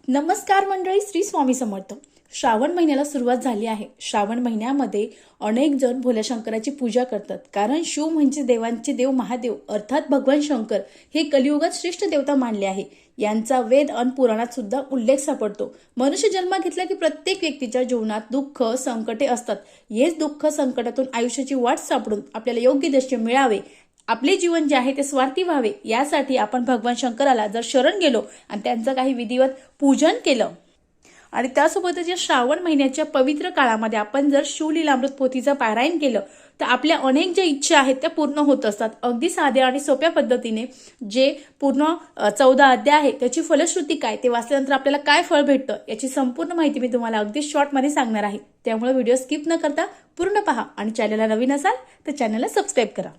नमस्कार मंडळी, श्री स्वामी समर्थ। श्रावण महिन्याला सुरुवात झाली आहे। श्रावण महिन्यामध्ये अनेक जण भोल्या शंकराची पूजा करतात, कारण शिव म्हणजे देवांचे देव महादेव अर्थात भगवान शंकर हे कलियुगात श्रेष्ठ देवता मानले आहे। यांचा वेद आणि पुराणात सुद्धा उल्लेख सापडतो। मनुष्य जन्म घेतला की प्रत्येक व्यक्तीच्या जीवनात दुःख संकटे असतात। हेच दुःख संकटातून आयुष्याची वाट सापडून आपल्याला योग्य दर्शन मिळावे, आपले जीवन जे आहे ते स्वार्थी व्हावे, यासाठी आपण भगवान शंकराला जर शरण गेलो आणि त्यांचं काही विधिवत पूजन केलं आणि त्यासोबतच या श्रावण महिन्याच्या पवित्र काळामध्ये आपण जर शिवलीलामृत पोथीचं पारायण केलं तर आपल्या अनेक ज्या इच्छा आहेत त्या पूर्ण होत असतात। अगदी साध्या आणि सोप्या पद्धतीने जे पूर्ण 14 अध्याय आहे त्याची फलश्रुती काय, ते वाचल्यानंतर आपल्याला काय फळ भेटतं याची संपूर्ण माहिती मी तुम्हाला अगदी शॉर्टमध्ये सांगणार आहे। त्यामुळे व्हिडिओ स्किप न करता पूर्ण पहा आणि चॅनलला नवीन असाल तर चॅनलला सबस्क्राईब करा।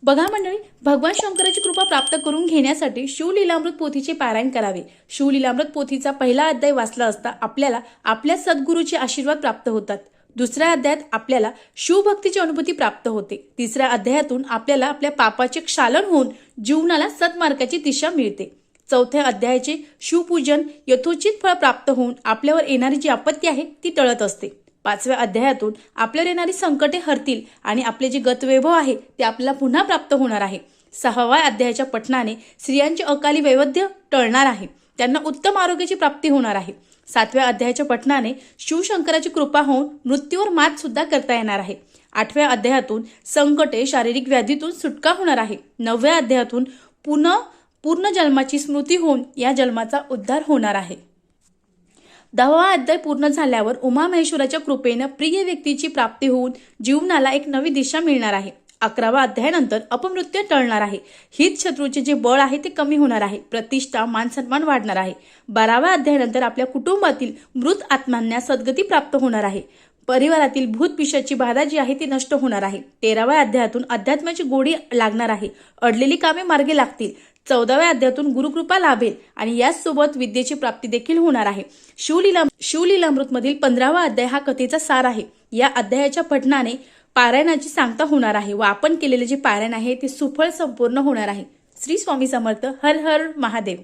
बघा मंडळी, भगवान शंकराची कृपा प्राप्त करून घेण्यासाठी शिवलीलामृत पोथीचे पारायण करावे। शिवलीलामृत पोथीचा पहिला अध्याय वाचला असता आपल्याला आपल्या सद्गुरूचे आशीर्वाद प्राप्त होतात। दुसऱ्या अध्यायात आपल्याला शिवभक्तीची अनुभूती प्राप्त होते। तिसऱ्या अध्यायातून आपल्याला आपल्या पापाचे क्षालन होऊन जीवनाला सद्मार्गाची दिशा मिळते। चौथ्या अध्यायाचे शिवपूजन यथोचित फळ प्राप्त होऊन आपल्यावर येणारी जी आपत्ती आहे ती टळत असते। पाचव्या अध्यायातून आपल्याला येणारी संकटे हरतील आणि आपले जे गतवैभव आहे ते आपल्याला पुन्हा प्राप्त होणार आहे। सहाव्या अध्यायाच्या पठणाने स्त्रियांचे अकाली वैवध्य टळणार आहे, त्यांना उत्तम आरोग्याची प्राप्ती होणार आहे। सातव्या अध्यायाच्या पठणाने शिवशंकराची कृपा होऊन मृत्यूवर मात सुद्धा करता येणार आहे। आठव्या अध्यायातून संकटे शारीरिक व्याधीतून सुटका होणार आहे। नवव्या अध्यायातून पूर्ण जन्माची स्मृती होऊन या जन्माचा उद्धार होणार आहे। 10वा अध्याय पूर्ण झाल्यावर उमामहेश्वराच्या कृपेने प्रिय व्यक्तीची प्राप्ती होऊन जीवनाला एक नवी दिशा मिळणार आहे। 11वा अध्यायानंतर अपमृत्यू टळणार आहे, हित शत्रूचे जे बळ आहे ते कमी होणार आहे, प्रतिष्ठा मान सन्मान वाढणार आहे। 12व्या अध्यायानंतर आपल्या कुटुंबातील मृत आत्म्यांना सद्गती प्राप्त होणार आहे। परिवारातील भूत पिशाची बाधा जी आहे ती नष्ट होणार आहे। 13व्या अध्यायातून अध्यात्माची गोडी लागणार आहे, अडलेली कामे मार्गी लागतील। 14व्या अध्यायातून गुरुकृपा लाभेल आणि याचसोबत विद्येची प्राप्ती देखील होणार आहे। शिवलीलामृत मधील 15वा अध्याय हा कथेचा सार आहे। या अध्यायाच्या पठणाने पारायणाची सांगता होणार आहे व आपण केलेले जे पारायण आहे ते सुफळ संपूर्ण होणार आहे। श्री स्वामी समर्थ। हर हर महादेव।